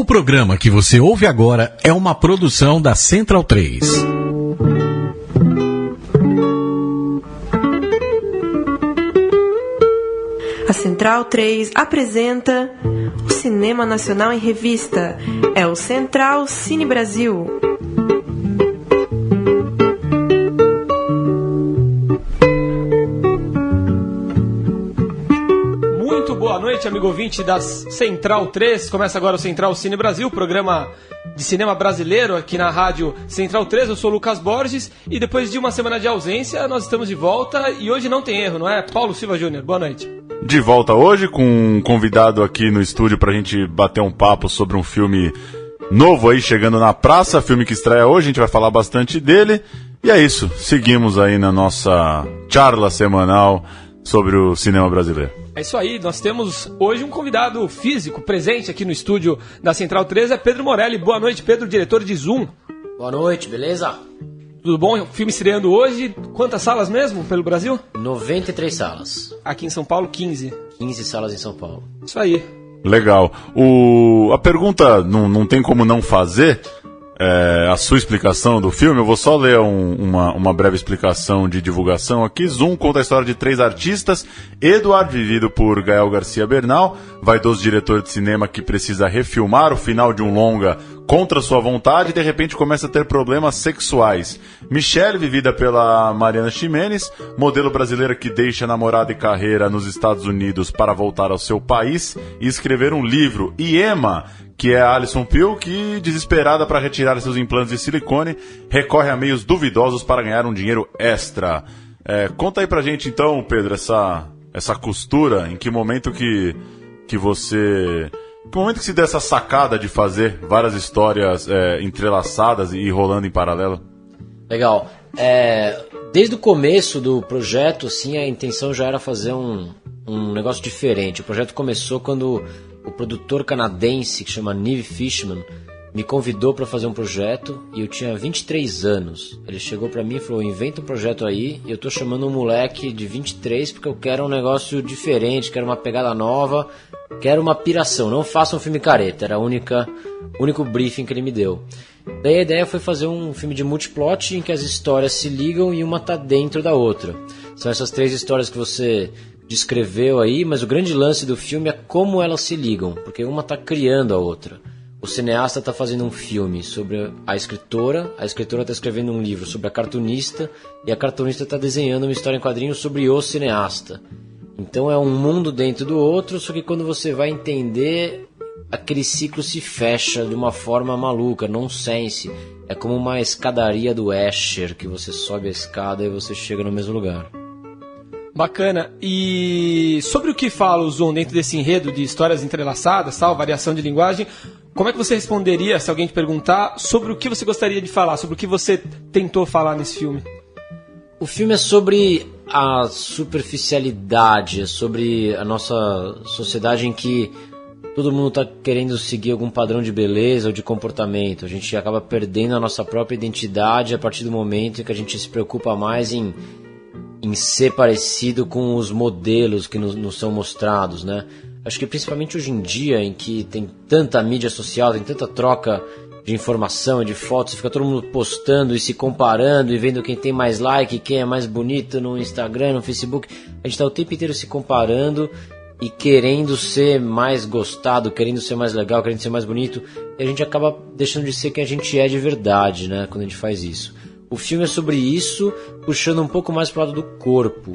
O programa que você ouve agora é uma produção da Central 3. A Central 3 apresenta o Cinema Nacional em Revista. É o Central Cine Brasil. Boa noite, amigo ouvinte da Central 3. Começa agora o Central Cine Brasil, programa de cinema brasileiro aqui na rádio Central 3. Eu sou o Lucas Borges e depois de uma semana de ausência, nós estamos de volta e hoje não tem erro, não é? Paulo Silva Júnior, boa noite. De volta hoje com um convidado aqui no estúdio pra gente bater um papo sobre um filme novo aí, chegando na praça, filme que estreia hoje, a gente vai falar bastante dele. E é isso, seguimos aí na nossa charla semanal sobre o cinema brasileiro. É isso aí, nós temos hoje um convidado físico presente aqui no estúdio da Central 3, é Pedro Morelli. Boa noite, Pedro, diretor de Zoom. Boa noite, beleza? Tudo bom? O filme estreando hoje, quantas salas mesmo pelo Brasil? 93 salas. Aqui em São Paulo, 15. 15 salas em São Paulo. Isso aí. Legal. A pergunta não tem como não fazer a sua explicação do filme. Eu vou só ler uma breve explicação de divulgação aqui. Zoom conta a história de 3 artistas. Eduardo, vivido por Gael Garcia Bernal, vaidoso diretor de cinema que precisa refilmar o final de um longa contra sua vontade e de repente começa a ter problemas sexuais. Michelle, vivida pela Mariana Ximenes, modelo brasileira que deixa namorada e carreira nos Estados Unidos para voltar ao seu país e escrever um livro. E Emma, que é a Alison Pill, que, desesperada para retirar seus implantes de silicone, recorre a meios duvidosos para ganhar um dinheiro extra. Conta aí pra gente então, Pedro, essa costura, em que momento que você... Que momento que se deu essa sacada de fazer várias histórias entrelaçadas e rolando em paralelo? Legal. Desde o começo do projeto, assim, a intenção já era fazer um negócio diferente. O projeto começou quando o produtor canadense, que chama Niv Fishman, me convidou para fazer um projeto e eu tinha 23 anos. Ele chegou para mim e falou: inventa um projeto aí, e eu tô chamando um moleque de 23 porque eu quero um negócio diferente, quero uma pegada nova, quero uma piração, não faça um filme careta. Era o único briefing que ele me deu. Daí a ideia foi fazer um filme de multiplot em que as histórias se ligam e uma tá dentro da outra. São essas 3 histórias que você descreveu aí, mas o grande lance do filme é como elas se ligam, porque uma tá criando a outra. O cineasta está fazendo um filme sobre a escritora está escrevendo um livro sobre a cartunista, e a cartunista está desenhando uma história em quadrinhos sobre o cineasta. Então é um mundo dentro do outro, só que quando você vai entender, aquele ciclo se fecha de uma forma maluca, nonsense. É como uma escadaria do Escher, que você sobe a escada e você chega no mesmo lugar. Bacana. E sobre o que fala o Zoom dentro desse enredo de histórias entrelaçadas, tal, variação de linguagem, como é que você responderia se alguém te perguntar sobre o que você gostaria de falar, sobre o que você tentou falar nesse filme? O filme é sobre a superficialidade, é sobre a nossa sociedade em que todo mundo está querendo seguir algum padrão de beleza ou de comportamento. A gente acaba perdendo a nossa própria identidade a partir do momento em que a gente se preocupa mais em ser parecido com os modelos que nos são mostrados, né? Acho que principalmente hoje em dia, em que tem tanta mídia social, tem tanta troca de informação e de fotos, fica todo mundo postando e se comparando e vendo quem tem mais like, quem é mais bonito no Instagram, no Facebook. A gente está o tempo inteiro se comparando e querendo ser mais gostado, querendo ser mais legal, querendo ser mais bonito, e a gente acaba deixando de ser quem a gente é de verdade, né, quando a gente faz isso. O filme é sobre isso, puxando um pouco mais para o lado do corpo.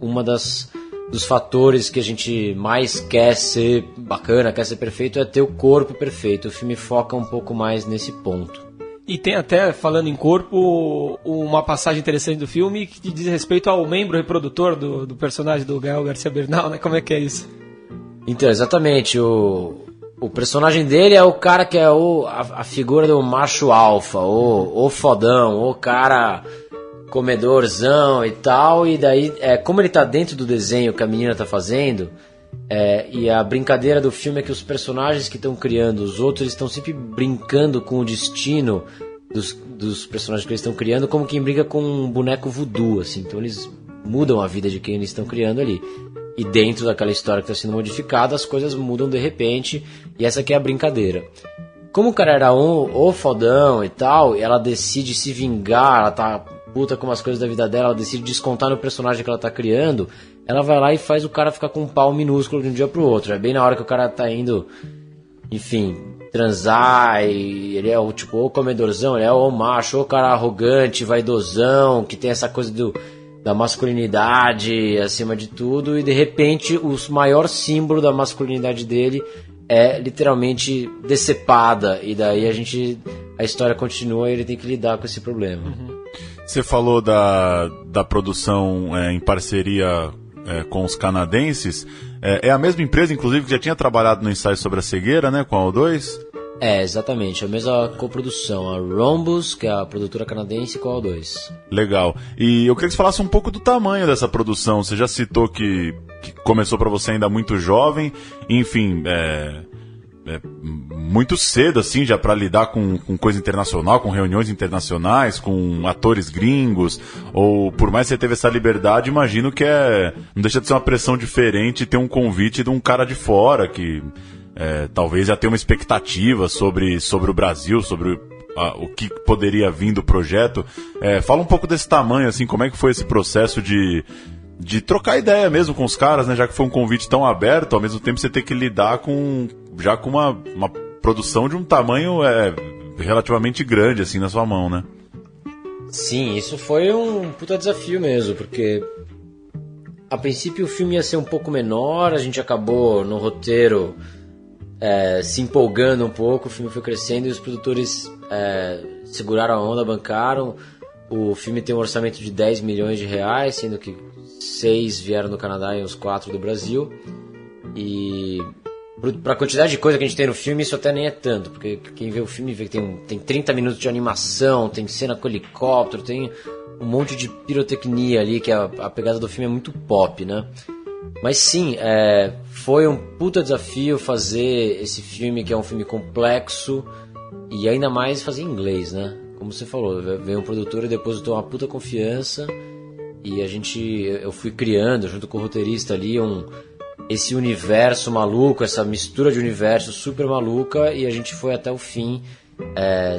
Uma dos fatores que a gente mais quer ser bacana, quer ser perfeito, é ter o corpo perfeito. O filme foca um pouco mais nesse ponto. E tem até, falando em corpo, uma passagem interessante do filme que diz respeito ao membro reprodutor do personagem do Gael Garcia Bernal, né? Como é que é isso? Então, exatamente. O personagem dele é o cara que é a figura do macho alfa, o fodão, o cara comedorzão e tal. E daí, como ele tá dentro do desenho que a menina tá fazendo, e a brincadeira do filme é que os personagens que estão criando, os outros estão sempre brincando com o destino dos personagens que eles estão criando, como quem brinca com um boneco voodoo, assim. Então eles mudam a vida de quem eles estão criando ali. e dentro daquela história que está sendo modificada, as coisas mudam de repente, e essa aqui é a brincadeira. Como o cara era o fodão e tal, ela decide se vingar, ela tá puta com as coisas da vida dela, ela decide descontar no personagem que ela tá criando, ela vai lá e faz o cara ficar com um pau minúsculo de um dia pro outro. É bem na hora que o cara tá indo, enfim, transar, e ele é o tipo, o comedorzão, ele é o macho, o cara arrogante, vaidosão, que tem essa coisa da masculinidade acima de tudo, e de repente o maior símbolo da masculinidade dele é literalmente decepada, e daí a história continua e ele tem que lidar com esse problema. Você falou da produção em parceria com os canadenses. É a mesma empresa, inclusive, que já tinha trabalhado no ensaio sobre a cegueira, né, com a O2? É, exatamente, a mesma coprodução, a Rhombus, que é a produtora canadense, com a O2. Legal. E eu queria que você falasse um pouco do tamanho dessa produção. Você já citou que começou para você ainda muito jovem, enfim, muito cedo, assim, já para lidar com coisa internacional, com reuniões internacionais, com atores gringos, ou por mais que você teve essa liberdade, imagino que não deixa de ser uma pressão diferente ter um convite de um cara de fora que talvez já tenha uma expectativa sobre o Brasil, sobre o que poderia vir do projeto. Fala um pouco desse tamanho, assim, como é que foi esse processo de trocar ideia mesmo com os caras, né? Já que foi um convite tão aberto, ao mesmo tempo você tem que lidar com uma produção de um tamanho relativamente grande, assim, na sua mão, né? Sim, isso foi um puta desafio mesmo, porque a princípio o filme ia ser um pouco menor, a gente acabou no roteiro se empolgando um pouco, o filme foi crescendo e os produtores seguraram a onda, bancaram. O filme tem um orçamento de 10 milhões de reais, sendo que 6 vieram do Canadá e os 4 do Brasil. E para a quantidade de coisa que a gente tem no filme, isso até nem é tanto, porque quem vê o filme vê que tem 30 minutos de animação, tem cena com helicóptero, tem um monte de pirotecnia ali, que a pegada do filme é muito pop, né? Mas sim, foi um puta desafio fazer esse filme, que é um filme complexo, e ainda mais fazer em inglês, né? Como você falou, veio um produtor e depositou uma puta confiança, e eu fui criando, junto com o roteirista ali, esse universo maluco, essa mistura de universo super maluca, e a gente foi até o fim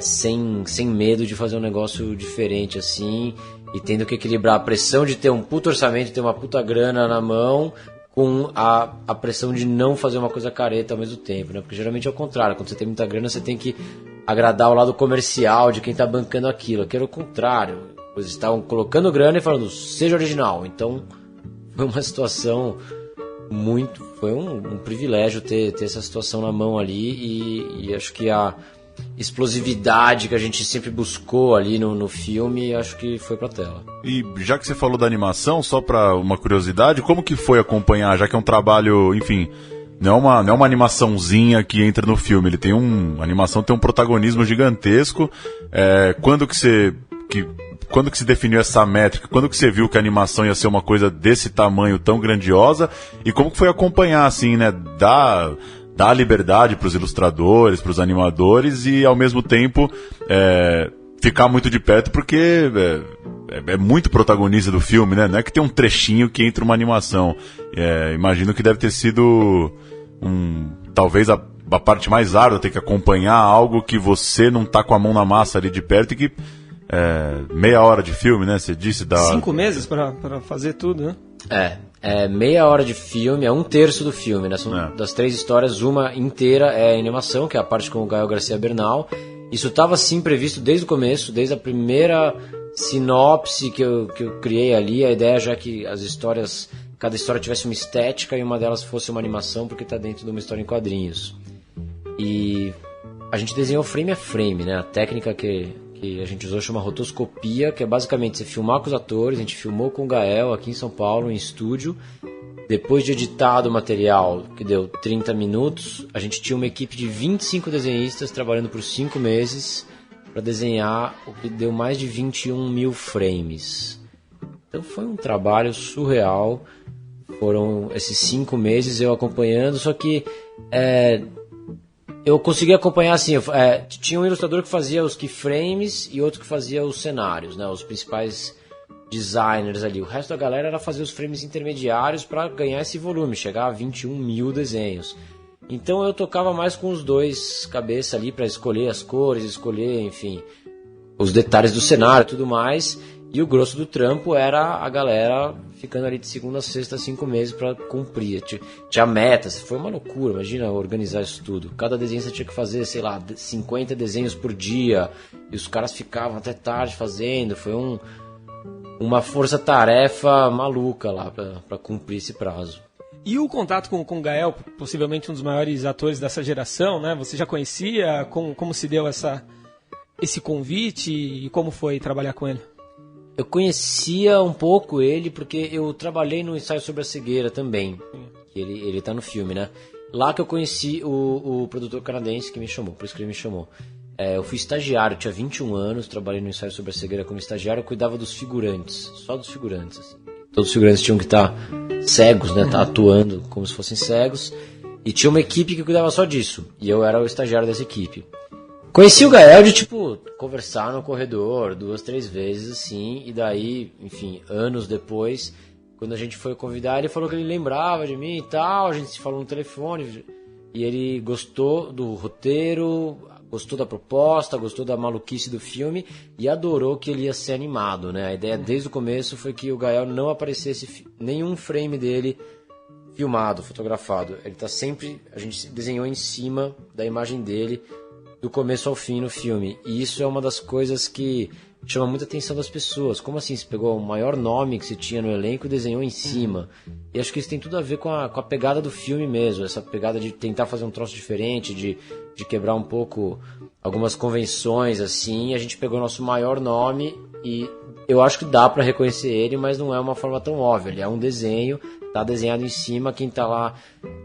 sem medo de fazer um negócio diferente assim, e tendo que equilibrar a pressão de ter um puto orçamento, ter uma puta grana na mão, com a pressão de não fazer uma coisa careta ao mesmo tempo, né? Porque geralmente é o contrário, quando você tem muita grana você tem que agradar o lado comercial de quem tá bancando aquilo. Aqui era o contrário, eles estavam colocando grana e falando, seja original. Então foi uma situação foi um privilégio ter essa situação na mão ali, e acho que a explosividade que a gente sempre buscou ali no filme, acho que foi pra tela. E já que você falou da animação, só pra uma curiosidade, como que foi acompanhar, já que é um trabalho, enfim, não é uma animaçãozinha que entra no filme, a animação tem um protagonismo gigantesco. Quando que se definiu essa métrica? Quando que você viu que a animação ia ser uma coisa desse tamanho tão grandiosa? E como que foi acompanhar, assim, né? Dar liberdade para os ilustradores, para os animadores, e ao mesmo tempo ficar muito de perto, porque é muito protagonista do filme, né? Não é que tem um trechinho que entra uma animação. Imagino que deve ter sido talvez a parte mais árdua, ter que acompanhar algo que você não tá com a mão na massa ali de perto, e que meia hora de filme, né? Você disse 5 meses para fazer tudo, né? Meia hora de filme, é 1/3 do filme, né? Das 3 histórias, uma inteira é animação, que é a parte com o Gael Garcia Bernal. Isso estava sim previsto desde o começo, desde a primeira sinopse que eu criei ali. A ideia já que cada história tivesse uma estética e uma delas fosse uma animação, porque está dentro de uma história em quadrinhos. E a gente desenhou frame a frame, né? A técnica que a gente usou chama rotoscopia, que é basicamente você filmar com os atores. A gente filmou com o Gael aqui em São Paulo, em estúdio. Depois de editado o material, que deu 30 minutos, a gente tinha uma equipe de 25 desenhistas trabalhando por 5 meses para desenhar o que deu mais de 21 mil frames. Então foi um trabalho surreal. Foram esses 5 meses eu acompanhando, só que eu consegui acompanhar assim, tinha um ilustrador que fazia os keyframes e outro que fazia os cenários, né, os principais designers ali. O resto da galera era fazer os frames intermediários para ganhar esse volume, chegar a 21 mil desenhos. Então eu tocava mais com os dois cabeça ali para escolher as cores, escolher, enfim, os detalhes do cenário e tudo mais. E o grosso do trampo era a galera ficando ali de segunda a sexta, 5 meses para cumprir. Tinha metas, foi uma loucura, imagina organizar isso tudo. Cada desenho você tinha que fazer, sei lá, 50 desenhos por dia. E os caras ficavam até tarde fazendo. Foi uma força-tarefa maluca lá para cumprir esse prazo. E o contato com o Gael, possivelmente um dos maiores atores dessa geração, né? Você já conhecia? Como se deu esse convite e como foi trabalhar com ele? Eu conhecia um pouco ele porque eu trabalhei no Ensaio sobre a Cegueira também. Que ele tá no filme, né? Lá que eu conheci o produtor canadense que me chamou, por isso que ele me chamou. Eu fui estagiário, tinha 21 anos, trabalhei no Ensaio sobre a Cegueira como estagiário, eu cuidava dos figurantes, só dos figurantes, assim. Todos os figurantes tinham que estar cegos, né? Tá atuando como se fossem cegos. E tinha uma equipe que cuidava só disso. E eu era o estagiário dessa equipe. Conheci o Gael de, conversar no corredor 2, 3 vezes, assim. E daí, enfim, anos depois, quando a gente foi convidar, ele falou que ele lembrava de mim e tal. A gente se falou no telefone. E ele gostou do roteiro, gostou da proposta, gostou da maluquice do filme e adorou que ele ia ser animado, né? A ideia desde o começo foi que o Gael não aparecesse nenhum frame dele filmado, fotografado. Ele tá sempre... A gente desenhou em cima da imagem dele do começo ao fim no filme. E isso é uma das coisas que chama muita atenção das pessoas. Como assim? Você pegou o maior nome que você tinha no elenco e desenhou em cima. E acho que isso tem tudo a ver com a pegada do filme mesmo. Essa pegada de tentar fazer um troço diferente, de quebrar um pouco algumas convenções, assim. A gente pegou o nosso maior nome e eu acho que dá pra reconhecer ele, mas não é uma forma tão óbvia. Ele é um desenho, tá desenhado em cima. Quem tá lá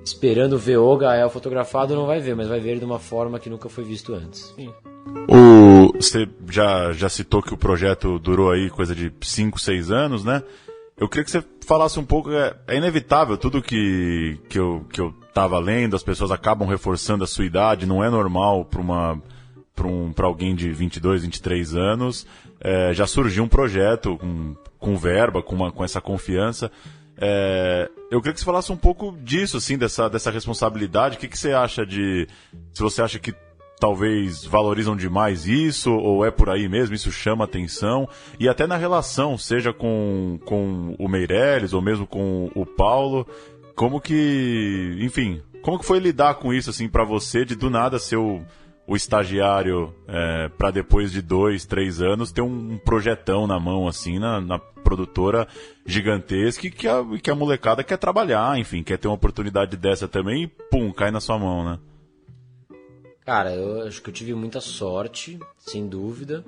esperando ver o Gael fotografado não vai ver, mas vai ver ele de uma forma que nunca foi visto antes. Sim. Você já citou que o projeto durou aí coisa de 5, 6 anos, né? Eu queria que você falasse um pouco, é inevitável, tudo que eu tava lendo, as pessoas acabam reforçando a sua idade, não é normal para alguém de 22, 23 anos, já surgiu um projeto com verba, com essa confiança. Eu queria que você falasse um pouco disso, assim, dessa responsabilidade. O que você acha se você acha que talvez valorizam demais isso, ou é por aí mesmo, isso chama atenção, e até na relação, seja com o Meirelles, ou mesmo com o Paulo, como que foi lidar com isso, assim, pra você, de do nada ser o estagiário, pra depois de 2, 3 anos, ter um projetão na mão, assim, na produtora gigantesca, que a molecada quer trabalhar, enfim, quer ter uma oportunidade dessa também, e pum, cai na sua mão, né? Cara, eu acho que eu tive muita sorte, sem dúvida,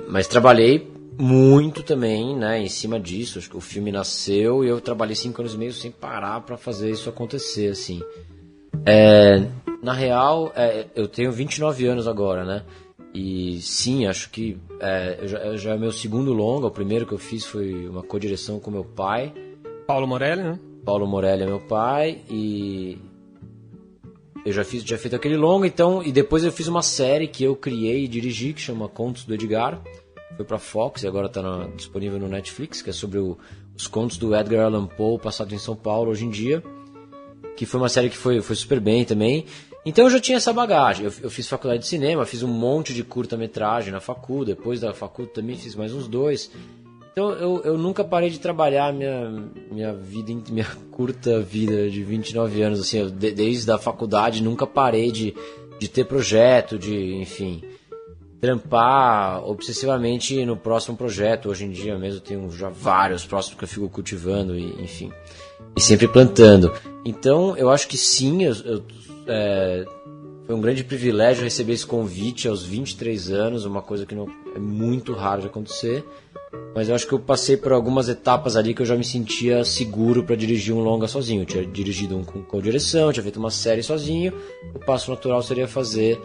mas trabalhei muito também, né, em cima disso. Acho que o filme nasceu e eu trabalhei 5 anos e meio sem parar pra fazer isso acontecer, assim. Na real, eu tenho 29 anos agora, né, e sim, acho que já é meu segundo longa. O primeiro que eu fiz foi uma co-direção com meu pai. Paulo Morelli, né? Paulo Morelli é meu pai e... Eu já tinha feito aquele longa, então, e depois eu fiz uma série que eu criei e dirigi, que chama Contos do Edgar. Foi pra Fox e agora tá disponível no Netflix, que é sobre os contos do Edgar Allan Poe, passado em São Paulo hoje em dia. Que foi uma série que foi super bem também. Então eu já tinha essa bagagem. Eu fiz faculdade de cinema, fiz um monte de curta-metragem na facu, depois da facu também fiz mais uns 2. Então eu nunca parei de trabalhar minha curta vida de 29 anos, assim, desde a faculdade nunca parei de ter projeto, enfim, trampar obsessivamente no próximo projeto. Hoje em dia mesmo eu tenho já vários próximos que eu fico cultivando e, enfim, e sempre plantando. Então eu acho que sim, foi um grande privilégio receber esse convite aos 23 anos, uma coisa que não é muito raro de acontecer. Mas eu acho que eu passei por algumas etapas ali que eu já me sentia seguro para dirigir um longa sozinho. Eu tinha dirigido um com direção, tinha feito uma série sozinho. O passo natural seria fazer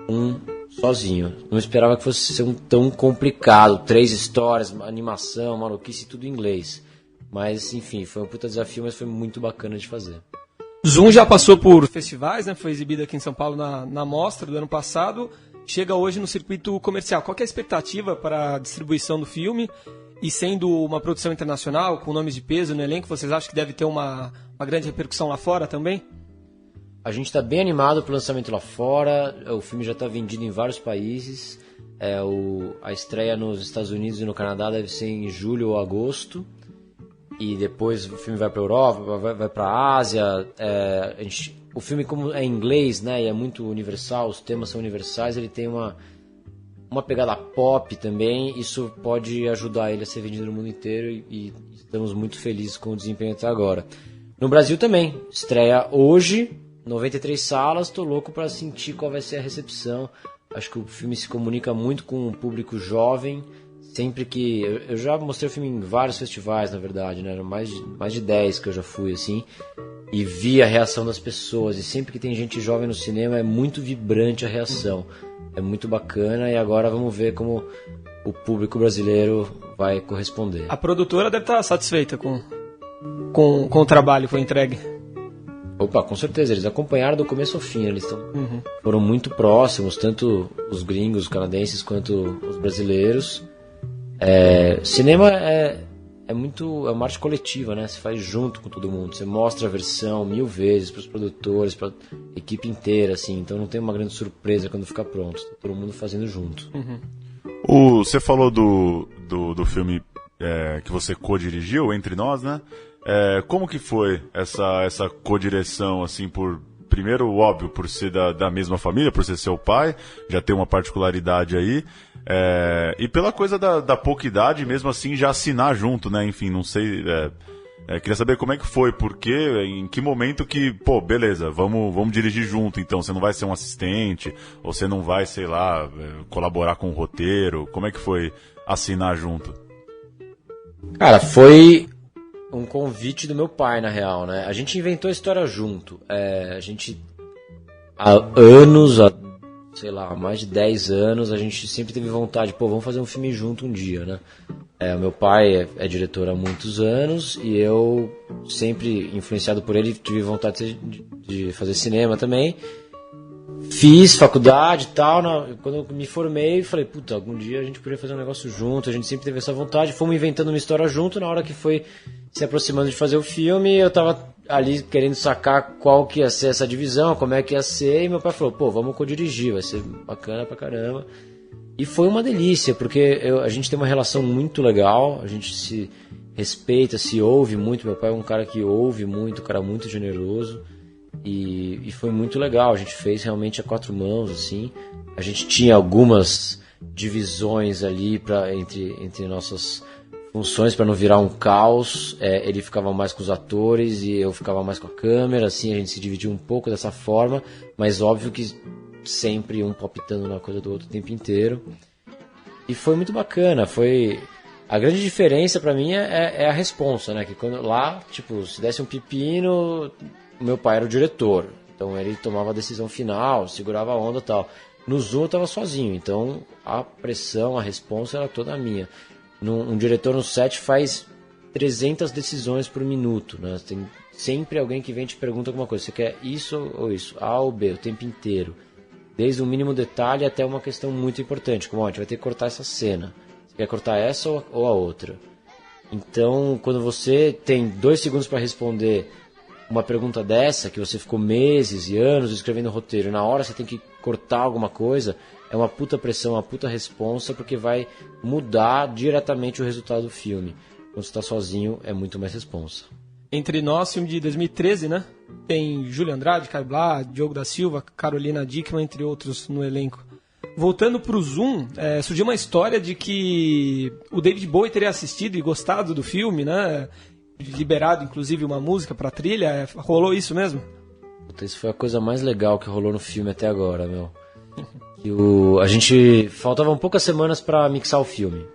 um sozinho. Não esperava que fosse ser tão complicado. 3 histórias, animação, maluquice, tudo em inglês. Mas, enfim, foi um puta desafio, mas foi muito bacana de fazer. Zoom já passou por festivais, né? Foi exibido aqui em São Paulo na Mostra do ano passado. chega hoje no circuito comercial. Qual que é a expectativa para a distribuição do filme? E sendo uma produção internacional, com nomes de peso no elenco, vocês acham que deve ter uma grande repercussão lá fora também? A gente está bem animado pro lançamento lá fora, o filme já está vendido em vários países, a estreia nos Estados Unidos e no Canadá deve ser em julho ou agosto, e depois o filme vai para a Europa, vai para a Ásia. O filme, como é em inglês, né, e é muito universal, os temas são universais, ele tem uma pegada pop também, isso pode ajudar ele a ser vendido no mundo inteiro, e estamos muito felizes com o desempenho até agora. No Brasil também, estreia hoje, 93 salas, tô louco para sentir qual vai ser a recepção. Acho que o filme se comunica muito com o público jovem, sempre que... Eu já mostrei o filme em vários festivais, na verdade, né? Mais de 10 que eu já fui, assim, e vi a reação das pessoas, e sempre que tem gente jovem no cinema é muito vibrante a reação. É muito bacana, e agora vamos ver como o público brasileiro vai corresponder. A produtora deve estar satisfeita com o trabalho que foi entregue. Opa, com certeza, eles acompanharam do começo ao fim, eles foram muito próximos, tanto os gringos, os canadenses, quanto os brasileiros. Cinema é uma arte coletiva, né? Você faz junto com todo mundo, você mostra a versão 1000 vezes para os produtores, para a equipe inteira, assim, então não tem uma grande surpresa quando fica pronto, tá todo mundo fazendo junto. Você falou do filme que você co-dirigiu, Entre Nós, né? Como que foi essa co-direção, assim, primeiro, óbvio, por ser da mesma família, por ser seu pai, já tem uma particularidade aí, e pela coisa da pouca idade, mesmo assim, já assinar junto, né? Enfim, não sei, queria saber como é que foi, porque, em que momento que, beleza, vamos dirigir junto, então, você não vai ser um assistente, ou você não vai, sei lá, colaborar com o roteiro, como é que foi assinar junto? Cara, foi um convite do meu pai, na real, né? A gente inventou a história junto. A gente, há anos, sei lá, mais de 10 anos, a gente sempre teve vontade, vamos fazer um filme junto um dia, né? Meu pai é diretor há muitos anos, e eu, sempre influenciado por ele, tive vontade de fazer cinema também. Fiz faculdade e tal, quando eu me formei, falei, algum dia a gente poderia fazer um negócio junto, a gente sempre teve essa vontade, fomos inventando uma história junto. Na hora que foi se aproximando de fazer o filme, eu tava ali querendo sacar qual que ia ser essa divisão, como é que ia ser, e meu pai falou, vamos co-dirigir, vai ser bacana pra caramba. E foi uma delícia, porque a gente tem uma relação muito legal, a gente se respeita, se ouve muito. Meu pai é um cara que ouve muito, um cara muito generoso. E foi muito legal, a gente fez realmente a 4 mãos, assim. A gente tinha algumas divisões ali entre nossas funções para não virar um caos. Ele ficava mais com os atores e eu ficava mais com a câmera, assim, a gente se dividiu um pouco dessa forma, mas óbvio que sempre um palpitando na coisa do outro o tempo inteiro. E foi muito bacana, a grande diferença para mim é a responsa, né? Que quando lá, se desse um pepino, o meu pai era o diretor, então ele tomava a decisão final, segurava a onda e tal. No Zoom eu estava sozinho, então a pressão, a responsa era toda minha. Um diretor no set faz 300 decisões por minuto, né? Tem sempre alguém que vem e te pergunta alguma coisa, você quer isso ou isso, A ou B, o tempo inteiro. Desde o mínimo detalhe até uma questão muito importante, como a gente vai ter que cortar essa cena. Você quer cortar essa ou a outra? Então, quando você tem 2 segundos para responder uma pergunta dessa, que você ficou meses e anos escrevendo roteiro, e na hora você tem que cortar alguma coisa, é uma puta pressão, uma puta responsa, porque vai mudar diretamente o resultado do filme. Quando você está sozinho, é muito mais responsa. Entre Nós, filme de 2013, né? Tem Júlio Andrade, Caio Blá, Diogo da Silva, Carolina Dickmann, entre outros no elenco. Voltando pro Zoom, surgiu uma história de que o David Bowie teria assistido e gostado do filme, né? Liberado, inclusive, uma música pra trilha. Rolou isso mesmo? Isso foi a coisa mais legal que rolou no filme até agora, meu. A gente... Faltavam poucas semanas pra mixar o filme.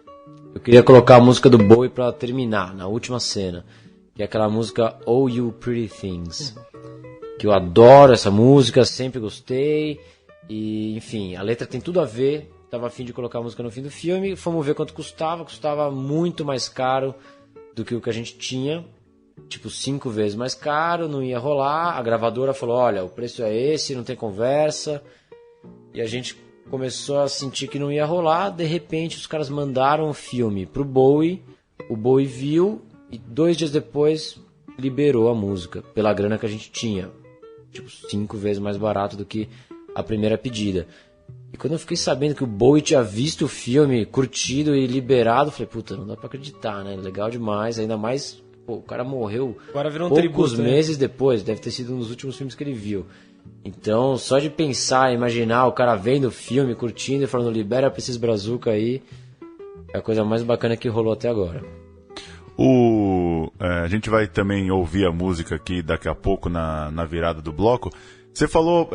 Eu queria colocar a música do Bowie pra terminar, na última cena. Que é aquela música Oh You Pretty Things. Que eu adoro essa música, sempre gostei. E, enfim, a letra tem tudo a ver. Tava a fim de colocar a música no fim do filme. Fomos ver quanto custava. Custava muito mais caro do que o que a gente tinha. 5 vezes mais caro, não ia rolar. A gravadora falou, olha, o preço é esse, não tem conversa. E a gente começou a sentir que não ia rolar, de repente os caras mandaram o filme pro Bowie, o Bowie viu e 2 dias depois liberou a música, pela grana que a gente tinha. Tipo, 5 vezes mais barato do que a primeira pedida. E quando eu fiquei sabendo que o Bowie tinha visto o filme, curtido e liberado, eu falei, puta, não dá pra acreditar, né? Legal demais, ainda mais, pô, o cara morreu Agora virou um poucos tributo, meses depois, deve ter sido um dos últimos filmes que ele viu. Então, só de pensar, imaginar o cara vendo o filme, curtindo e falando, libera pra esses brazuca aí, é a coisa mais bacana que rolou até agora. A gente vai também ouvir a música aqui daqui a pouco na virada do bloco. Você falou,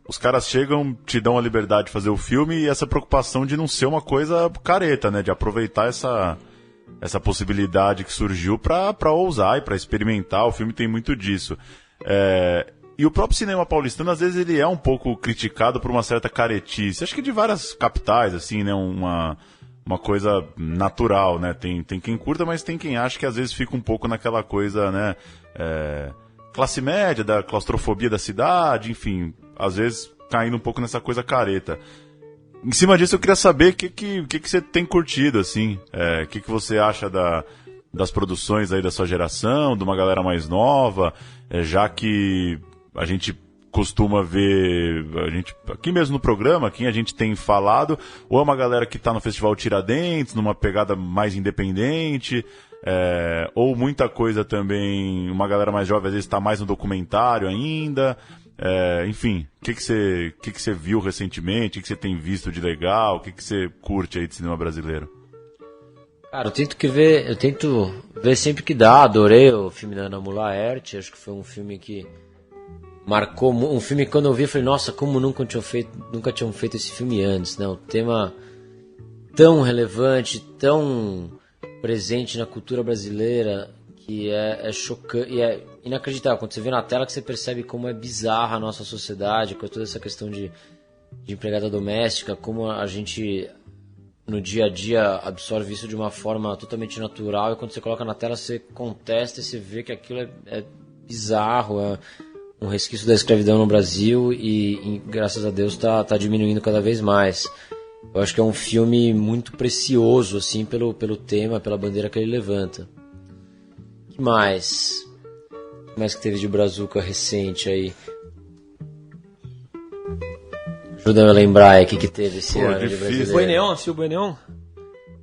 os caras chegam, te dão a liberdade de fazer o filme e essa preocupação de não ser uma coisa careta, né? De aproveitar essa possibilidade que surgiu pra ousar e pra experimentar. O filme tem muito disso. E o próprio cinema paulistano, às vezes, ele é um pouco criticado por uma certa caretice. Acho que de várias capitais, assim, né? Uma coisa natural, né? Tem quem curta, mas tem quem acha que às vezes fica um pouco naquela coisa, né? Classe média, da claustrofobia da cidade, enfim, às vezes caindo um pouco nessa coisa careta. Em cima disso, eu queria saber o que você tem curtido, assim, o que você acha das produções aí da sua geração, de uma galera mais nova, já que a gente costuma ver, aqui mesmo no programa, quem a gente tem falado, ou é uma galera que está no Festival Tiradentes, numa pegada mais independente, ou muita coisa também, uma galera mais jovem às vezes está mais no documentário ainda, enfim, o que você viu recentemente, o que você tem visto de legal, o que você curte aí de cinema brasileiro? Cara, eu tento ver sempre que dá, adorei o filme da Ana Mulaert, acho que foi um filme que marcou, um filme que quando eu vi eu falei, nossa, como nunca tinham feito esse filme antes, né? O tema tão relevante, tão presente na cultura brasileira, que é chocante, e é inacreditável, quando você vê na tela que você percebe como é bizarra a nossa sociedade, com toda essa questão de empregada doméstica, como a gente no dia a dia absorve isso de uma forma totalmente natural, e quando você coloca na tela você contesta e você vê que aquilo é bizarro, um resquício da escravidão no Brasil e graças a Deus tá diminuindo cada vez mais. Eu acho que é um filme muito precioso, assim, pelo tema, pela bandeira que ele levanta. O que mais? O que mais que teve de brazuca recente aí? Ajuda-me a lembrar aí o que teve esse ano de brasileiro. Boi Neon, assistiu o Boi Neon?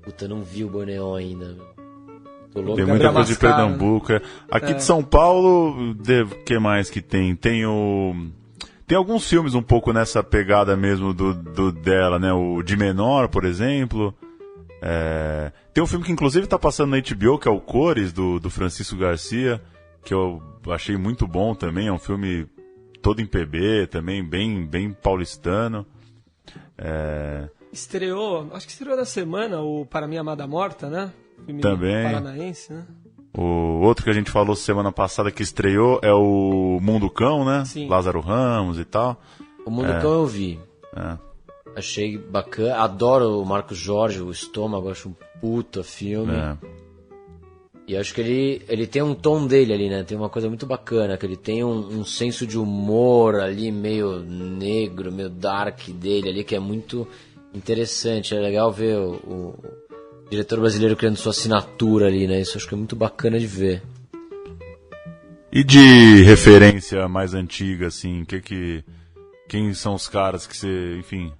Puta, não vi o Boi Neon ainda, meu. Tem muita coisa de Pernambuco. Aqui de São Paulo, o que mais que tem? Tem alguns filmes um pouco nessa pegada mesmo do dela, né? O De Menor, por exemplo. Tem um filme que inclusive está passando na HBO, que é o Cores, do Francisco Garcia, que eu achei muito bom também. É um filme todo em PB, também bem paulistano. Estreou, acho que estreou da semana o Para Minha Amada Morta, né? Filme também. Paranaense, né? O outro que a gente falou semana passada que estreou é o Mundo Cão, né? Sim. Lázaro Ramos e tal. O Mundo Cão eu vi. Achei bacana. Adoro o Marcos Jorge, o Estômago, acho um puta filme. E acho que ele tem um tom dele ali, né? Tem uma coisa muito bacana, que ele tem um senso de humor ali, meio negro, meio dark dele ali, que é muito interessante. É legal ver o diretor brasileiro criando sua assinatura ali, né? Isso acho que é muito bacana de ver. E de referência mais antiga, assim, quem são os caras que você, enfim,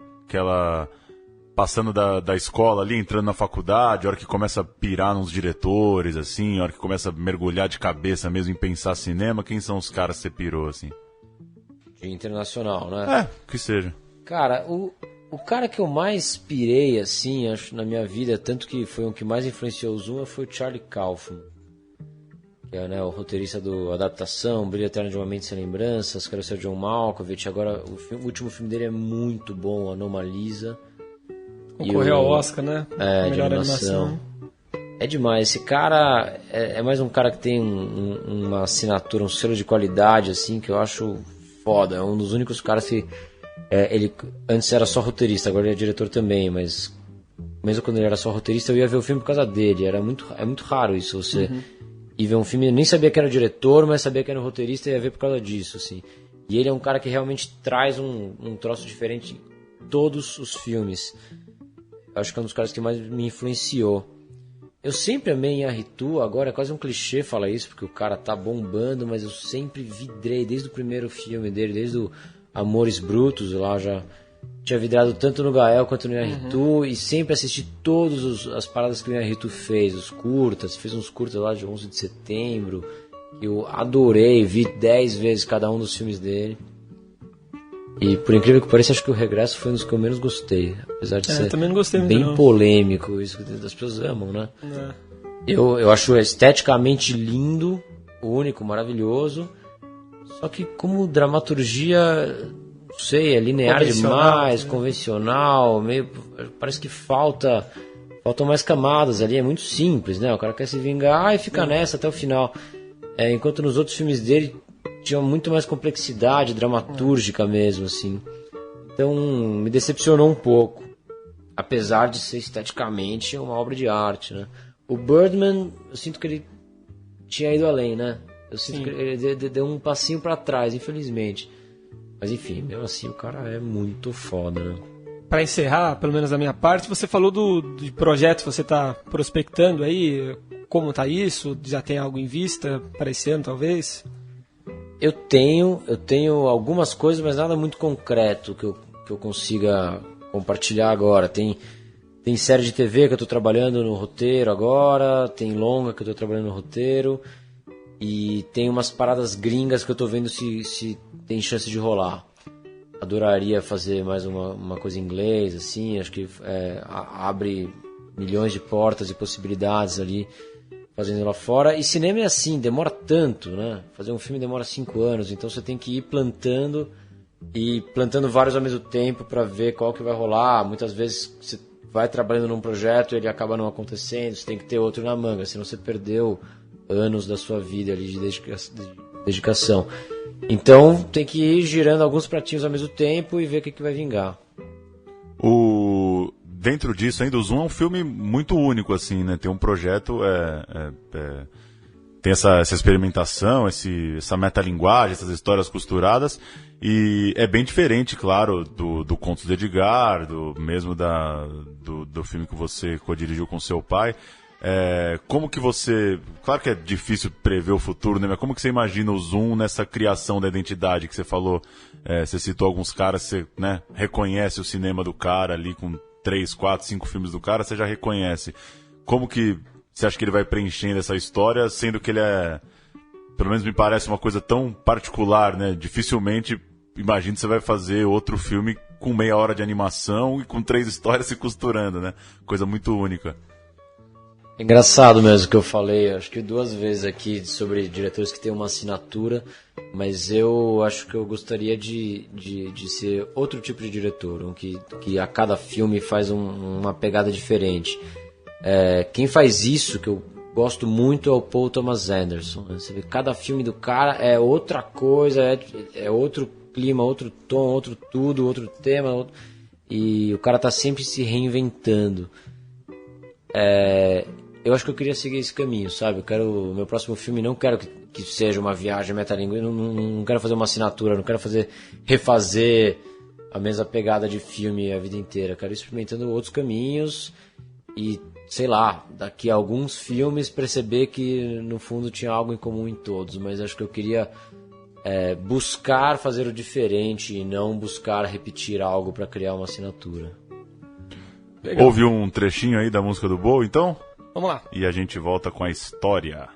passando da escola ali, entrando na faculdade, a hora que começa a pirar nos diretores, assim, a hora que começa a mergulhar de cabeça mesmo em pensar cinema, quem são os caras que você pirou, assim? De internacional, né? Que seja. Cara, o cara que eu mais pirei, assim, acho, na minha vida, tanto que foi o que mais influenciou o Zuma, foi o Charlie Kaufman. Que é, né, o roteirista do Adaptação, Brilho Eterno de uma Mente Sem Lembranças, Quero Ser John Malkovich. Agora, o último filme dele é muito bom, Anomalisa. Concorreu ao Oscar, né? Melhor animação. É demais. Esse cara é mais um cara que tem uma assinatura, um selo de qualidade, assim, que eu acho foda. É um dos únicos caras que... ele antes era só roteirista, agora ele é diretor também, mas mesmo quando ele era só roteirista eu ia ver o filme por causa dele. É muito raro isso, você ir ver um filme, eu nem sabia que era diretor, mas sabia que era roteirista e ia ver por causa disso, assim. E ele é um cara que realmente traz um troço diferente todos os filmes. Acho que é um dos caras que mais me influenciou. Eu sempre amei Inharritu, agora é quase um clichê falar isso, porque o cara tá bombando, mas eu sempre vidrei, desde o primeiro filme dele, desde o Amores Brutos, lá já tinha vidrado tanto no Gael quanto no Inharritu, e sempre assisti todas as paradas que o Inharritu fez, os curtas, fez uns curtas lá de 11 de setembro, que eu adorei, vi 10 vezes cada um dos filmes dele. E por incrível que pareça, acho que o Regresso foi um dos que eu menos gostei. Apesar de ser também não gostei muito, bem não. polêmico, isso que as pessoas amam, né? Eu acho esteticamente lindo, único, maravilhoso. Só que como dramaturgia, não sei, é linear demais, convencional, meio, parece que faltam mais camadas ali, é muito simples, né? O cara quer se vingar e fica nessa até o final. Enquanto nos outros filmes dele tinha muito mais complexidade dramatúrgica mesmo, assim. Então, me decepcionou um pouco. Apesar de ser esteticamente uma obra de arte, né? O Birdman, eu sinto que ele tinha ido além, né? Eu sinto que ele deu um passinho pra trás, infelizmente. Mas enfim, mesmo assim, o cara é muito foda, né? Para encerrar, pelo menos da minha parte, você falou de projetos que você tá prospectando aí. Como tá isso? Já tem algo em vista para esse ano, talvez? Eu tenho algumas coisas, mas nada muito concreto que eu consiga compartilhar agora. Tem série de TV que eu estou trabalhando no roteiro agora, tem longa que eu estou trabalhando no roteiro, e tem umas paradas gringas que eu estou vendo se tem chance de rolar. Adoraria fazer mais uma coisa em inglês, assim, acho que abre milhões de portas e possibilidades ali, fazendo lá fora. E cinema é assim, demora tanto, né? Fazer um filme demora 5 anos, então você tem que ir plantando vários ao mesmo tempo para ver qual que vai rolar. Muitas vezes você vai trabalhando num projeto e ele acaba não acontecendo, você tem que ter outro na manga, senão você perdeu anos da sua vida ali de dedicação. Então tem que ir girando alguns pratinhos ao mesmo tempo e ver o que vai vingar. Dentro disso ainda, o Zoom é um filme muito único, assim, né? Tem um projeto, tem essa experimentação, essa metalinguagem, essas histórias costuradas, e é bem diferente, claro, do Contos de Edgar, mesmo do filme que você co-dirigiu com seu pai. Como que você... Claro que é difícil prever o futuro, né? Mas como que você imagina o Zoom nessa criação da identidade que você falou? Você citou alguns caras, você, né, reconhece o cinema do cara ali com 3, 4, 5 filmes do cara, você já reconhece. Como que você acha que ele vai preenchendo essa história, sendo que ele pelo menos me parece uma coisa tão particular, né? Dificilmente, imagino que você vai fazer outro filme com meia hora de animação e com 3 histórias se costurando, né? Coisa muito única. É engraçado mesmo que eu falei, acho que 2 vezes aqui sobre diretores que têm uma assinatura, mas eu acho que eu gostaria de ser outro tipo de diretor, que a cada filme faz uma pegada diferente. Quem faz isso, que eu gosto muito, é o Paul Thomas Anderson. Você vê, cada filme do cara é outra coisa, é outro clima, outro tom, outro tudo, outro tema, e o cara tá sempre se reinventando. Eu acho que eu queria seguir esse caminho, sabe? Meu próximo filme, não quero que seja uma viagem metalinguística, não quero fazer uma assinatura, não quero refazer a mesma pegada de filme a vida inteira. Quero ir experimentando outros caminhos e, sei lá, daqui a alguns filmes perceber que no fundo tinha algo em comum em todos, mas acho que eu queria buscar fazer o diferente e não buscar repetir algo para criar uma assinatura. Legal. Ouve um trechinho aí da música do Bo, então? Vamos lá. E a gente volta com a história.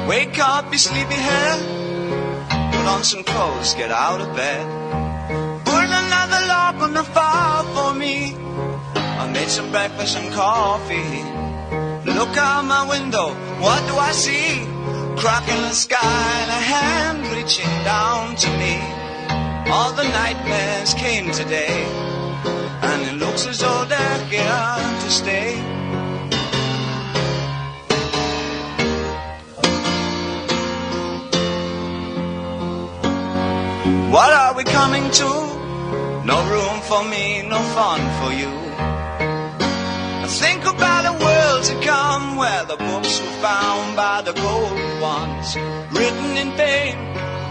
Wake up, you sleepyhead. Put on some clothes, get out of bed. Put another log on the fire for me. I made some breakfast and coffee. Look out my window, what do I see? Crack in the sky and a hand reaching down to me. All the nightmares came today, and it looks as though they're here to stay. What are we coming to? No room for me, no fun for you. I think about a world to come where the books were found by the gold ones, written in pain,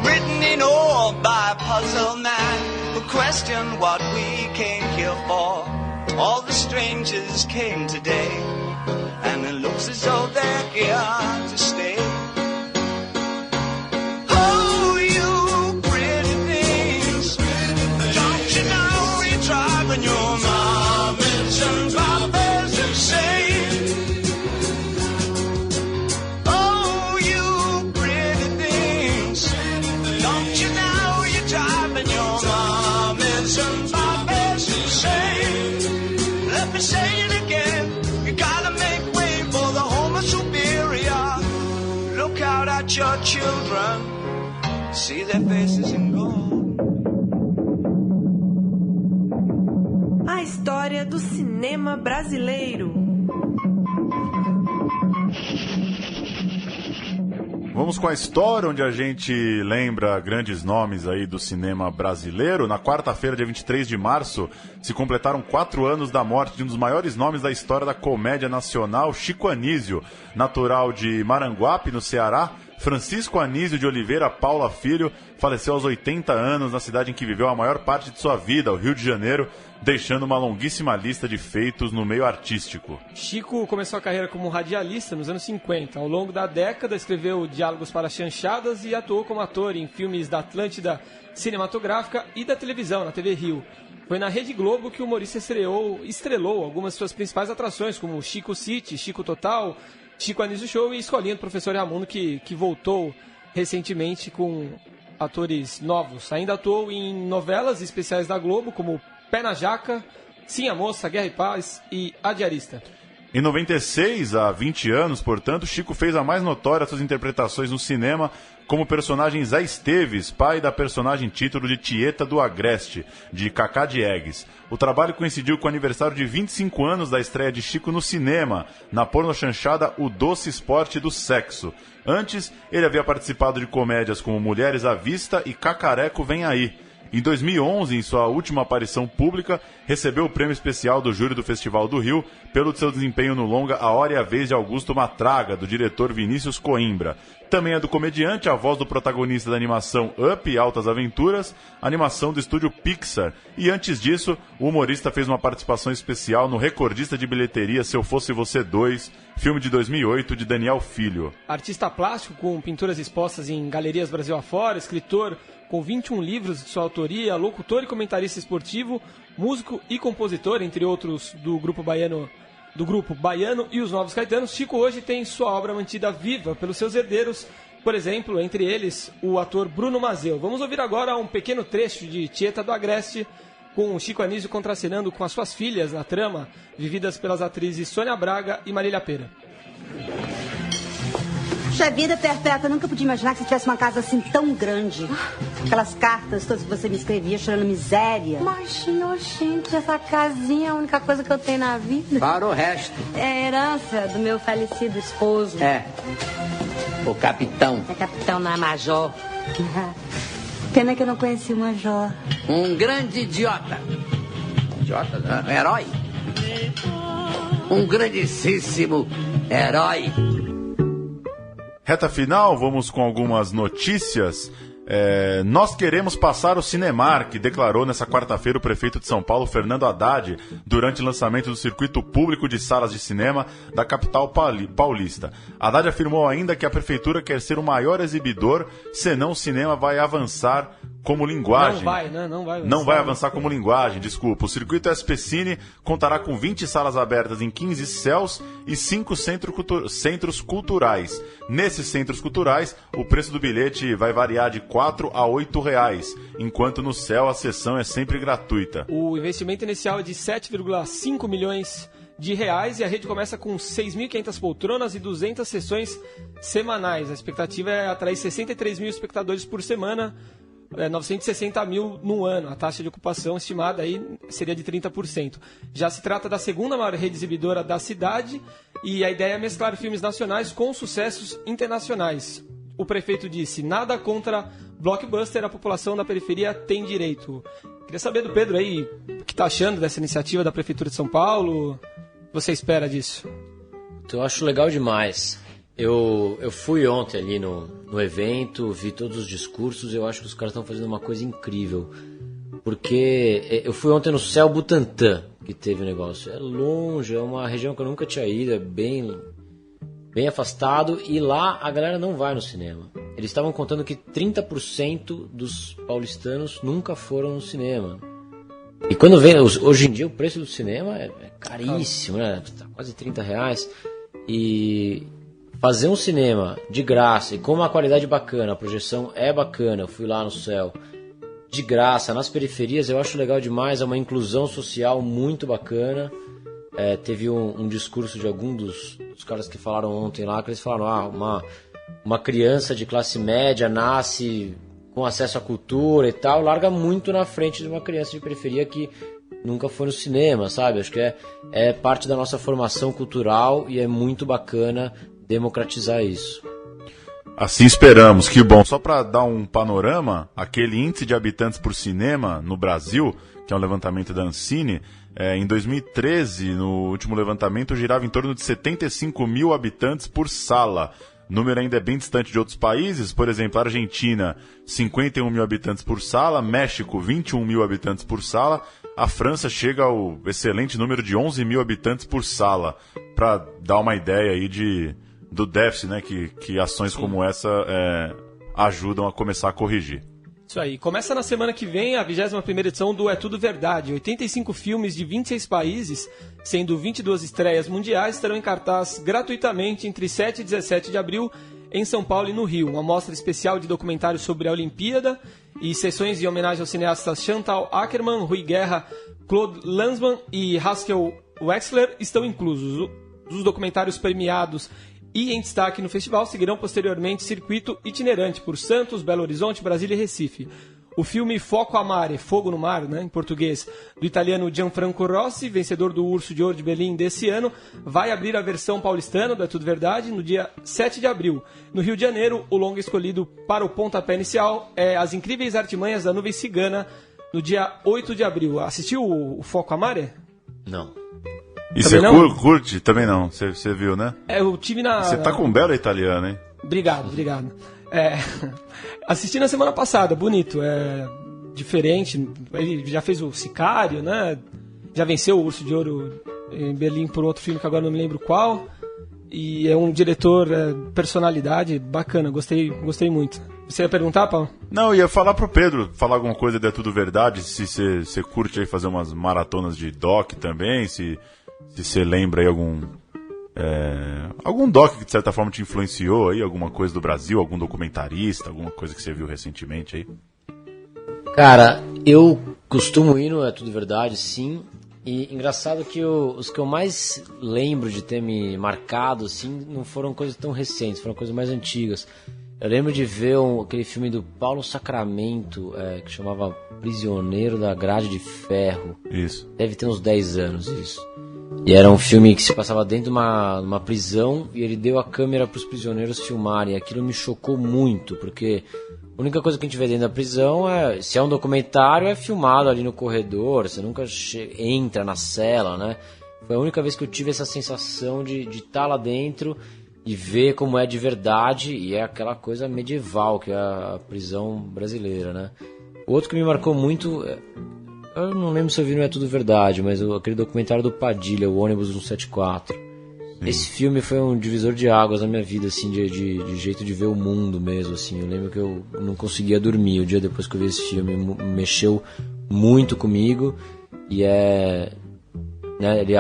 written in ore by a puzzle man who questioned what we came here for. All the strangers came today, and it looks as though they're here to stay. Oh, you pretty things, don't you know you're driving your mamas and papas insane? Oh, you pretty things, don't you know you're driving your mamas and papas insane? Let me say it again, you gotta make way for the Homo superior. Look out at your children, see their faces in gold. A história do cinema brasileiro. Vamos com a história onde a gente lembra grandes nomes aí do cinema brasileiro. Na quarta-feira, dia 23 de março, se completaram 4 anos da morte de um dos maiores nomes da história da comédia nacional, Chico Anísio, natural de Maranguape, no Ceará. Francisco Anísio de Oliveira Paula Filho faleceu aos 80 anos na cidade em que viveu a maior parte de sua vida, o Rio de Janeiro, deixando uma longuíssima lista de feitos no meio artístico. Chico começou a carreira como radialista nos anos 50. Ao longo da década, escreveu diálogos para chanchadas e atuou como ator em filmes da Atlântida Cinematográfica e da televisão, na TV Rio. Foi na Rede Globo que o humorista estrelou algumas de suas principais atrações, como Chico City, Chico Total, Chico Anísio Show e Escolinha do Professor Raimundo, que voltou recentemente com atores novos. Ainda atuou em novelas especiais da Globo, como Pé na Jaca, Sim a Moça, Guerra e Paz e A Diarista. Em 96, há 20 anos, portanto, Chico fez a mais notória de suas interpretações no cinema como o personagem Zé Esteves, pai da personagem título de Tieta do Agreste, de Cacá Diegues. O trabalho coincidiu com o aniversário de 25 anos da estreia de Chico no cinema, na pornochanchada O Doce Esporte do Sexo. Antes, ele havia participado de comédias como Mulheres à Vista e Cacareco Vem Aí. Em 2011, em sua última aparição pública, recebeu o prêmio especial do júri do Festival do Rio pelo seu desempenho no longa A Hora e a Vez de Augusto Matraga, do diretor Vinícius Coimbra. Também é do comediante, a voz do protagonista da animação Up e Altas Aventuras, animação do estúdio Pixar. E antes disso, o humorista fez uma participação especial no recordista de bilheteria Se Eu Fosse Você 2, filme de 2008 de Daniel Filho. Artista plástico com pinturas expostas em galerias Brasil afora, escritor com 21 livros de sua autoria, locutor e comentarista esportivo, músico e compositor, entre outros do grupo Baiano e os Novos Caetanos, Chico hoje tem sua obra mantida viva pelos seus herdeiros, por exemplo, entre eles o ator Bruno Mazeu. Vamos ouvir agora um pequeno trecho de Tieta do Agreste, com o Chico Anísio contracenando com as suas filhas na trama, vividas pelas atrizes Sônia Braga e Marília Pera. Puxa vida, Perpétua, eu nunca podia imaginar que você tivesse uma casa assim tão grande. Aquelas cartas todas que você me escrevia chorando miséria. Imagina, gente, essa casinha é a única coisa que eu tenho na vida. Para o resto. É a herança do meu falecido esposo. É. O capitão. É capitão, não é major. Pena que eu não conheci o major. Um grande idiota. Idiota? Não, herói. Um grandíssimo herói. Reta final, vamos com algumas notícias. Nós queremos passar o Cinemark, declarou nessa quarta-feira o prefeito de São Paulo, Fernando Haddad, durante o lançamento do circuito público de salas de cinema da capital paulista. Haddad afirmou ainda que a prefeitura quer ser o maior exibidor, senão o cinema vai avançar como linguagem. Não vai avançar como linguagem, desculpa. O circuito SP Cine contará com 20 salas abertas em 15 céus e 5 centros culturais. Nesses centros culturais, o preço do bilhete vai variar de R$4 a R$8, enquanto no céu a sessão é sempre gratuita. O investimento inicial é de 7,5 milhões de reais e a rede começa com 6.500 poltronas e 200 sessões semanais. A expectativa é atrair 63 mil espectadores por semana, 960 mil no ano. A taxa de ocupação estimada aí seria de 30%. Já se trata da segunda maior rede exibidora da cidade e a ideia é mesclar filmes nacionais com sucessos internacionais. O prefeito disse: nada contra blockbuster a população da periferia tem direito. Queria saber do Pedro aí, o que está achando dessa iniciativa da Prefeitura de São Paulo? O que você espera disso? Eu acho legal demais. Eu fui ontem ali no evento, vi todos os discursos, eu acho que os caras estão fazendo uma coisa incrível. Porque eu fui ontem no Céu Butantã, que teve o negócio. É longe, é uma região que eu nunca tinha ido, é bem afastado, e lá a galera não vai no cinema. Eles estavam contando que 30% dos paulistanos nunca foram no cinema. E quando vem, hoje em dia o preço do cinema é caríssimo, né? Tá quase R$30. E fazer um cinema de graça e com uma qualidade bacana, a projeção é bacana, eu fui lá no Céu, de graça, nas periferias, eu acho legal demais, é uma inclusão social muito bacana. Teve um discurso de algum dos caras que falaram ontem lá, que eles falaram, uma criança de classe média nasce com acesso à cultura e tal, larga muito na frente de uma criança de periferia que nunca foi no cinema, sabe? Acho que é parte da nossa formação cultural e é muito bacana democratizar isso. Assim esperamos, que bom. Só para dar um panorama, aquele índice de habitantes por cinema no Brasil, que é um levantamento da Ancine, em 2013, no último levantamento, girava em torno de 75 mil habitantes por sala. O número ainda é bem distante de outros países, por exemplo, Argentina, 51 mil habitantes por sala, México, 21 mil habitantes por sala, a França chega ao excelente número de 11 mil habitantes por sala, para dar uma ideia aí do déficit, né, que ações como essa ajudam a começar a corrigir. Isso aí. Começa na semana que vem a 21ª edição do É Tudo Verdade. 85 filmes de 26 países, sendo 22 estreias mundiais, estarão em cartaz gratuitamente entre 7 e 17 de abril em São Paulo e no Rio. Uma mostra especial de documentários sobre a Olimpíada e sessões de homenagem aos cineastas Chantal Akerman, Rui Guerra, Claude Lanzmann e Haskell Wexler estão inclusos. Os documentários premiados e em destaque no festival seguirão posteriormente circuito itinerante por Santos, Belo Horizonte, Brasília e Recife. O filme Foco a Mare, Fogo no Mar, né, em português, do italiano Gianfranco Rossi, vencedor do Urso de Ouro de Berlim desse ano, vai abrir a versão paulistana do É Tudo Verdade no dia 7 de abril. No Rio de Janeiro, o longa escolhido para o pontapé inicial é As Incríveis Artimanhas da Nuvem Cigana, no dia 8 de abril. Assistiu o Foco a Mare? Não. E você curte? Também não, você viu, né? Eu tive na... Você tá com um belo italiano, hein? Obrigado. Assisti na semana passada, bonito, diferente. Ele já fez o Sicário, né? Já venceu o Urso de Ouro em Berlim por outro filme que agora não me lembro qual. E é um diretor, personalidade, bacana, gostei muito. Você ia perguntar, Paulo? Não, eu ia falar pro Pedro, falar alguma coisa de É Tudo Verdade, se você curte aí fazer umas maratonas de doc também, se você lembra aí algum doc que de certa forma te influenciou aí, alguma coisa do Brasil, algum documentarista, alguma coisa que você viu recentemente aí? Cara, eu costumo ir no É Tudo Verdade, sim. E engraçado que os que eu mais lembro de ter me marcado, assim, não foram coisas tão recentes, foram coisas mais antigas. Eu lembro de ver aquele filme do Paulo Sacramento, que chamava Prisioneiro da Grade de Ferro. Isso. Deve ter uns 10 anos isso. E era um filme que se passava dentro de uma prisão e ele deu a câmera para os prisioneiros filmarem. E aquilo me chocou muito, porque a única coisa que a gente vê dentro da prisão se é um documentário, é filmado ali no corredor, você nunca entra na cela, né? Foi a única vez que eu tive essa sensação de estar lá dentro e ver como é de verdade, e é aquela coisa medieval que é a prisão brasileira, né? O outro que me marcou muito, eu não lembro se eu vi no É Tudo Verdade, mas aquele documentário do Padilha, o Ônibus 174. Sim. Esse filme foi um divisor de águas na minha vida, assim, de jeito de ver o mundo mesmo, assim. Eu lembro que eu não conseguia dormir o dia depois que eu vi esse filme, mexeu muito comigo, e ele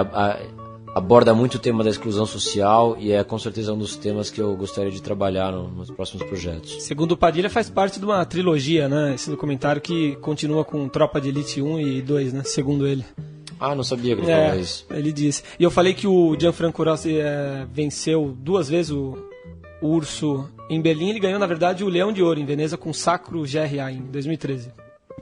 aborda muito o tema da exclusão social e é com certeza um dos temas que eu gostaria de trabalhar nos próximos projetos. Segundo o Padilha, faz parte de uma trilogia, né? Esse documentário que continua com Tropa de Elite 1 e 2, né? Segundo ele. Ah, não sabia que ele falou isso. Ele disse. E eu falei que o Gianfranco Rossi venceu 2 vezes o Urso em Berlim. Ele ganhou, na verdade, o Leão de Ouro em Veneza com Sacro GRA em 2013.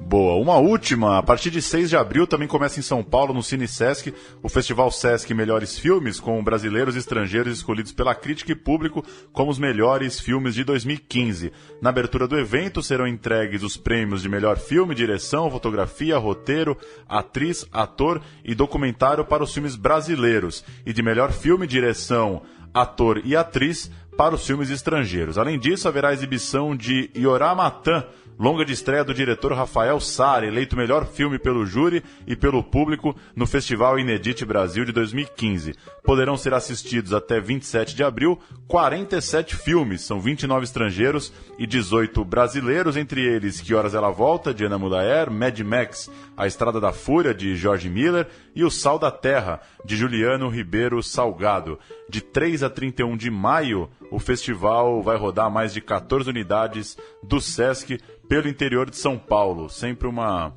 Boa. Uma última, a partir de 6 de abril também começa em São Paulo, no Cine Sesc, o Festival Sesc Melhores Filmes, com brasileiros e estrangeiros escolhidos pela crítica e público como os melhores filmes de 2015. Na abertura do evento serão entregues os prêmios de melhor filme, direção, fotografia, roteiro, atriz, ator e documentário para os filmes brasileiros e de melhor filme, direção, ator e atriz para os filmes estrangeiros. Além disso, haverá exibição de Yorá Matan, longa de estreia do diretor Rafael Sara, eleito melhor filme pelo júri e pelo público no Festival Inedit Brasil de 2015. Poderão ser assistidos até 27 de abril 47 filmes, são 29 estrangeiros e 18 brasileiros, entre eles Que Horas Ela Volta, de Ana Mulaer, Mad Max, A Estrada da Fúria, de George Miller e O Sal da Terra, de Juliano Ribeiro Salgado. De 3 a 31 de maio, o festival vai rodar mais de 14 unidades do Sesc pelo interior de São Paulo. Sempre uma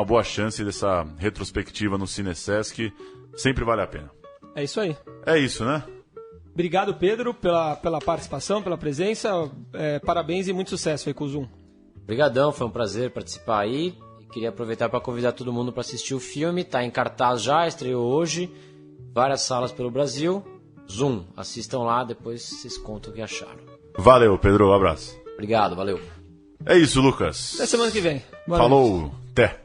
boa chance dessa retrospectiva no Cine Sesc. Sempre vale a pena. É isso aí. É isso, né? Obrigado, Pedro, pela participação, pela presença. Parabéns e muito sucesso aí com o Zoom. Obrigadão, foi um prazer participar aí. E queria aproveitar para convidar todo mundo para assistir o filme. Está em cartaz já, estreou hoje. Várias salas pelo Brasil. Zoom, assistam lá, depois vocês contam o que acharam. Valeu, Pedro, um abraço. Obrigado, valeu. É isso, Lucas. Até semana que vem. Falou, até.